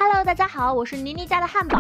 Hello， 大家好，我是妮妮家的汉堡。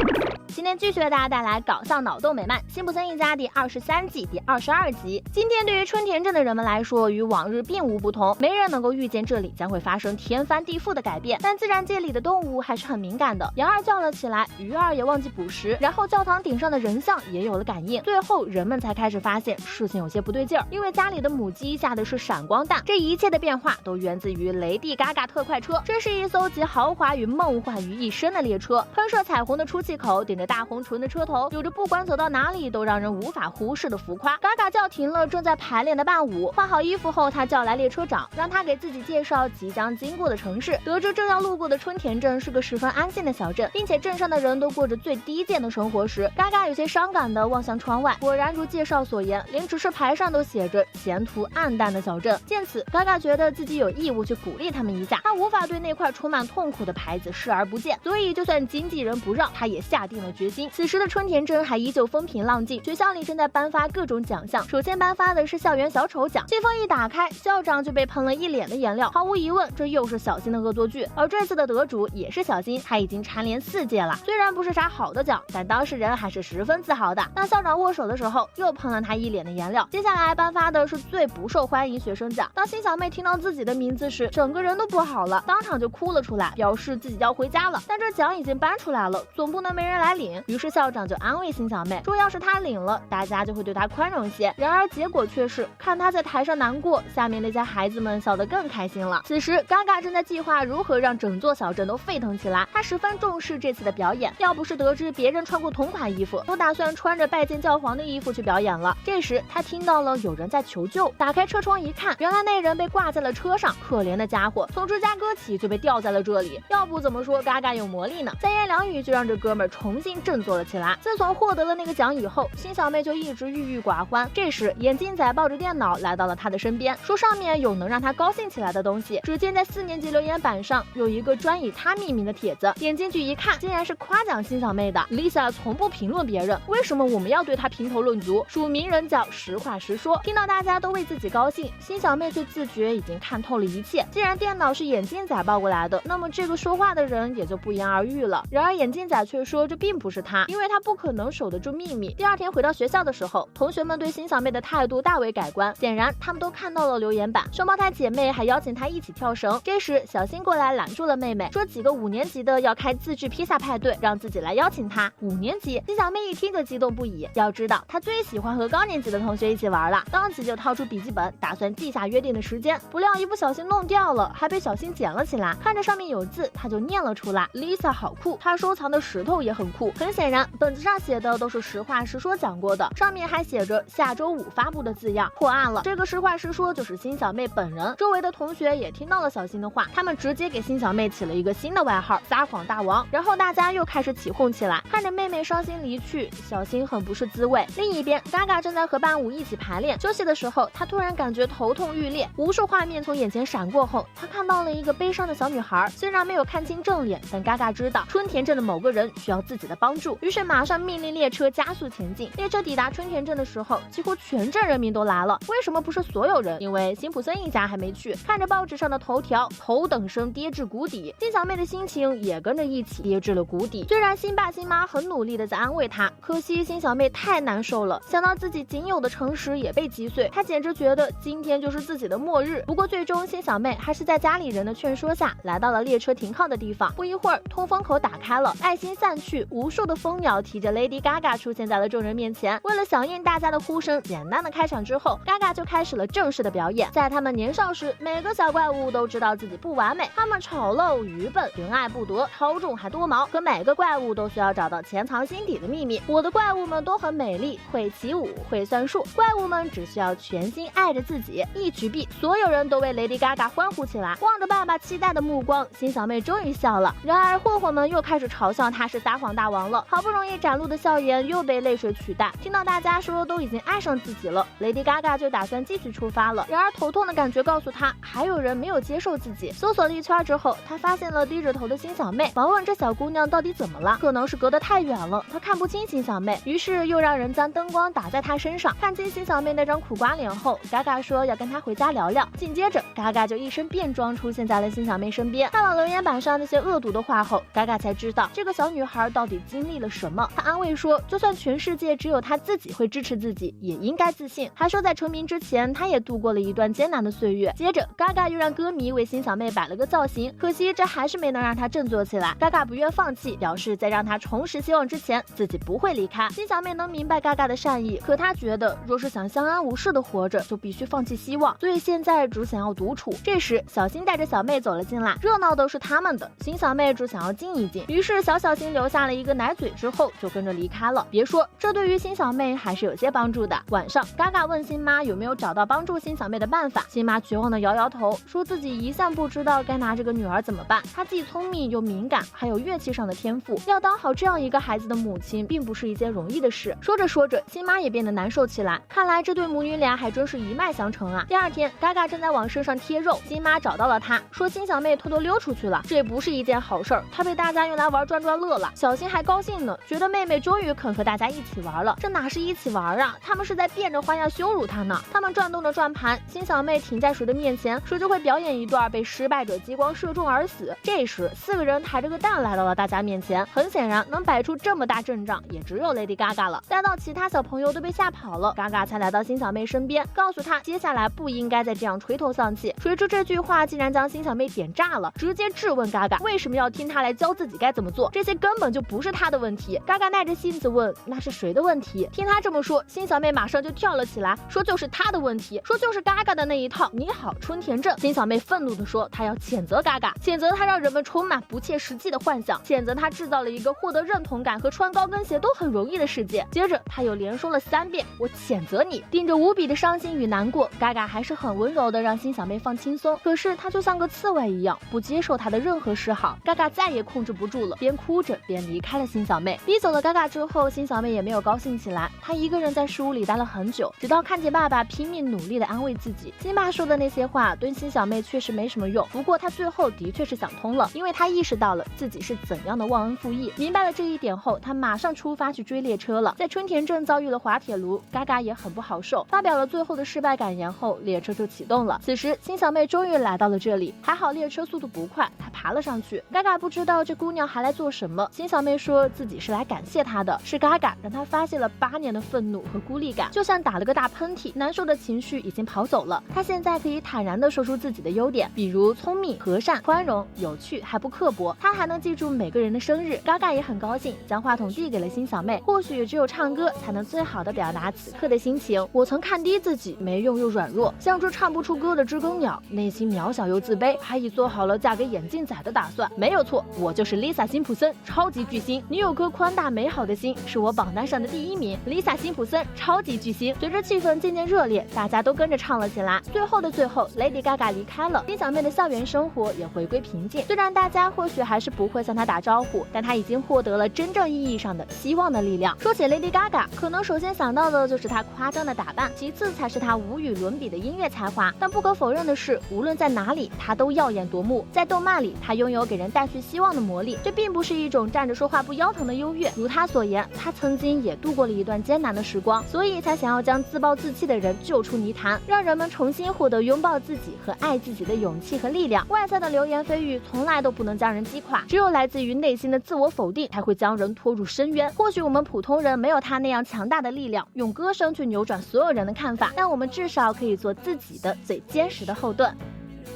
今天继续为大家带来搞笑脑洞美漫《辛普森一家》第23季第22集。今天对于春田镇的人们来说，与往日并无不同，没人能够预见这里将会发生天翻地覆的改变。但自然界里的动物还是很敏感的，羊儿叫了起来，鱼儿也忘记捕食，然后教堂顶上的人像也有了感应。最后人们才开始发现事情有些不对劲儿，因为家里的母鸡下的是闪光弹。这一切的变化都源自于雷迪嘎嘎特快车，这是一艘集豪华与梦幻于一身的列车，喷射彩虹的出气口，顶着大红唇的车头，有着不管走到哪里都让人无法忽视的浮夸。嘎嘎叫停了正在排练的伴舞，换好衣服后，他叫来列车长，让他给自己介绍即将经过的城市。得知正要路过的春田镇是个十分安静的小镇，并且镇上的人都过着最低贱的生活时，嘎嘎有些伤感地望向窗外，果然如介绍所言，连指示牌上都写着前途暗淡的小镇。见此，嘎嘎觉得自己有义务去鼓励他们一下，他无法对那块充满痛苦的牌子视而不见，所以就算经纪人不让，他也下定了决心。此时的春田镇还依旧风平浪静，学校里正在颁发各种奖项，首先颁发的是校园小丑奖。信封一打开，校长就被喷了一脸的颜料，毫无疑问，这又是小新的恶作剧。而这次的得主也是小新，他已经蝉联4届了。虽然不是啥好的奖，但当事人还是十分自豪的。当校长握手的时候，又喷了他一脸的颜料。接下来颁发的是最不受欢迎学生奖。当辛小妹听到自己的名字时，整个人都不好了，当场就哭了出来，表示自己要回家了。但这奖已经颁出来了，总不能没人来领。于是校长就安慰辛小妹说，要是她领了，大家就会对她宽容些。然而结果却是，看她在台上难过，下面那些孩子们笑得更开心了。此时嘎嘎正在计划如何让整座小镇都沸腾起来，他十分重视这次的表演，要不是得知别人穿过同款衣服，都打算穿着拜见教皇的衣服去表演了。这时他听到了有人在求救，打开车窗一看，原来那人被挂在了车上，可怜的家伙从芝加哥起就被吊在了这里，要不怎么说嘎嘎有魔力呢？三言两语就让这哥们儿重新振作了起来。自从获得了那个奖以后，辛小妹就一直郁郁寡欢。这时眼镜仔抱着电脑来到了他的身边，说上面有能让他高兴起来的东西。只见在4年级留言板上有一个专以他命名的帖子，点进去一看，竟然是夸奖辛小妹的。 Lisa 从不评论别人，为什么我们要对她评头论足？署名人叫实话实说。听到大家都为自己高兴，辛小妹却自觉已经看透了一切。既然电脑是眼镜仔抱过来的，那么这个说话的人也就不言而喻了。然而眼镜仔却说这并不是他，因为他不可能守得住秘密。第2天回到学校的时候，同学们对辛小妹的态度大为改观，显然他们都看到了留言板。双胞胎姐妹还邀请她一起跳绳。这时小新过来拦住了妹妹，说几个5年级的要开自制披萨派对，让自己来邀请她。5年级，辛小妹一听就激动不已。要知道她最喜欢和高年级的同学一起玩了，当即就掏出笔记本，打算记下约定的时间。不料一不小心弄掉了，还被小新捡了起来。看着上面有字，她就念了出来 ：“Lisa 好酷。”她收藏的石头也很酷。很显然，本子上写的都是实话实说讲过的，上面还写着下周5发布的字样。破案了，这个实话实说就是辛小妹本人。周围的同学也听到了小新的话，他们直接给辛小妹起了一个新的外号“撒谎大王”。然后大家又开始起哄起来，看着妹妹伤心离去，小新很不是滋味。另一边，嘎嘎正在和伴舞一起排练，休息的时候，他突然感觉头痛欲裂，无数画面从眼前闪过后，他看到了一个悲伤的小女孩。虽然没有看清正脸，但嘎嘎知道春田镇的某个人需要自己的帮助，于是马上命令列车加速前进。列车抵达春田镇的时候，几乎全镇人民都来了。为什么不是所有人？因为辛普森一家还没去。看着报纸上的头条，头等生跌至谷底，辛小妹的心情也跟着一起跌至了谷底。虽然辛爸辛妈很努力的在安慰她，可惜辛小妹太难受了，想到自己仅有的诚实也被击碎，她简直觉得今天就是自己的末日。不过最终辛小妹还是在家里人的劝说下来到了列车停靠的地方。不一会儿，通风口打开了，爱心散去，无数的蜂鸟提着 Lady Gaga 出现在了众人面前。为了响应大家的呼声，简单的开场之后， Gaga 就开始了正式的表演。在他们年少时，每个小怪物都知道自己不完美，他们丑陋、愚笨、寻爱不得、超重还多毛，可每个怪物都需要找到潜藏心底的秘密。我的怪物们都很美丽，会起舞，会算数，怪物们只需要全心爱着自己。一曲毕，所有人都为 Lady Gaga 欢呼起来。望着爸爸期待的目光，辛小妹终于笑了。然而混混们又开始嘲笑她是撒谎大王了，好不容易展露的笑颜又被泪水取代。听到大家说都已经爱上自己了， Lady Gaga 就打算继续出发了。然而头痛的感觉告诉她，还有人没有接受自己。搜索了一圈之后，她发现了低着头的辛小妹，忙问这小姑娘到底怎么了。可能是隔得太远了，她看不清辛小妹，于是又让人将灯光打在她身上。看清辛小妹那张苦瓜脸后， Gaga 说要跟她回家聊聊。紧接着 Gaga 就一身便装出现在了辛小妹身边。看到留言板上那些恶毒的话后，Gaga才知道这个小女孩到底经历了什么。她安慰说，就算全世界只有她自己会支持自己，也应该自信。还说在成名之前，她也度过了一段艰难的岁月。接着 ，Gaga 又让歌迷为新小妹摆了个造型，可惜这还是没能让她振作起来。Gaga 不愿放弃，表示在让她重拾希望之前，自己不会离开。新小妹能明白 Gaga 的善意，可她觉得若是想相安无事的活着，就必须放弃希望，所以现在只想要独处。这时，小新带着小妹走了进来，热闹都是他们的，新小妹只想要静一静。于是小新留下了一个奶嘴之后，就跟着离开了。别说，这对于新小妹还是有些帮助的。晚上 ，Gaga 问新妈有没有找到帮助新小妹的办法，新妈绝望的摇摇头，说自己一向不知道该拿这个女儿怎么办。她既聪明又敏感，还有乐器上的天赋，要当好这样一个孩子的母亲，并不是一件容易的事。说着说着，新妈也变得难受起来。看来这对母女俩还真是一脉相承啊。第二天 ，Gaga 正在往身上贴肉，新妈找到了她，说新小妹偷偷溜出去了，这也不是一件好事儿，她被大家用来玩转转乐了。小新还高兴呢，觉得妹妹终于肯和大家一起玩了。这哪是一起玩啊，他们是在变着花样羞辱她呢。他们转动着转盘，新小妹停在水的面前，水就会表演一段被失败者激光射中而死。这时4个人抬着个蛋来到了大家面前，很显然能摆出这么大阵仗也只有 Lady Gaga 了。待到其他小朋友都被吓跑了， Gaga 才来到新小妹身边，告诉她接下来不应该再这样垂头丧气。谁知这句话竟然将新小妹点炸了，直接质问 Gaga 为什么要听她来教自己该怎么做，这些根本就不是她的问题。 Gaga 耐着性子问，那是谁的问题？听她这么说，新小妹马上就跳了起来，说就是她的问题，说就是 Gaga 的那一套你好春田镇。新小妹愤怒地说，她要谴责 Gaga， 谴责她让人们充满不切实际的幻想，谴责她制造了一个获得认同感和穿高跟鞋都很容易的世界。接着她又连说了3遍，我谴责你。顶着无比的伤心与难过， Gaga 还是很温柔的让新小妹放轻松，可是她就像个刺猬一样，不接受她的任何示好。 Gaga 再也控制不住了，边哭着边离开了新小妹。逼走了 Gaga 之后，新小妹也没有高兴起来，她一个人在树屋里待了很久，直到看见爸爸拼命努力的安慰自己。新爸说的那些话对新小妹确实没什么用，不过她最后的确是想通了，因为她意识到了自己是怎样的忘恩负义。明白了这一点后，她马上出发去追列车了。在春田镇遭遇了滑铁卢， Gaga 也很不好受，发表了最后的失败感言后，列车就启动了。此时新小妹终于来到了这里，还好列车速度不快，她爬了上去。 Gaga 不知道这姑娘还来做什么，新小妹说自己是来感谢她的，是 Gaga 让她发泄了8年的愤怒和孤立感，就像打了个大喷嚏，难受的情绪已经跑走了。她现在可以坦然地说出自己的优点，比如聪明、和善、宽容、有趣，还不刻薄。她还能记住每个人的生日。 Gaga 也很高兴，将话筒递给了新小妹，或许只有唱歌才能最好的表达此刻的心情。我曾看低自己，没用又软弱，像只唱不出歌的知更鸟，内心渺小又自卑，还已做好了嫁给眼镜仔的打算。没有错，我就是 Lisa 辛普森，超级巨星。你有颗宽大美好的心，是我榜单上的第1名。Lisa 辛普森，超级巨星。随着气氛渐渐热烈，大家都跟着唱了起来。最后的最后 ，Lady Gaga 离开了，新小妹的校园生活也回归平静。虽然大家或许还是不会向她打招呼，但她已经获得了真正意义上的希望的力量。说起 Lady Gaga， 可能首先想到的就是她夸张的打扮，其次才是她无与伦比的音乐才华。但不可否认的是，无论在哪里，她都耀眼夺目。在动漫里，她拥有给人带去希望的魔力，这并不是一种站着说话不腰疼的优越。如她所言，她曾经也度过了一段艰难的时光，所以才想要将自暴自弃的人救出泥潭，让人们重新获得拥抱自己和爱自己的勇气和力量。外在的流言蜚语从来都不能将人击垮，只有来自于内心的自我否定才会将人拖入深渊。或许我们普通人没有他那样强大的力量，用歌声去扭转所有人的看法，但我们至少可以做自己的最坚实的后盾。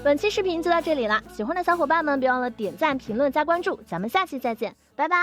本期视频就到这里了，喜欢的小伙伴们别忘了点赞、评论、加关注，咱们下期再见，拜拜。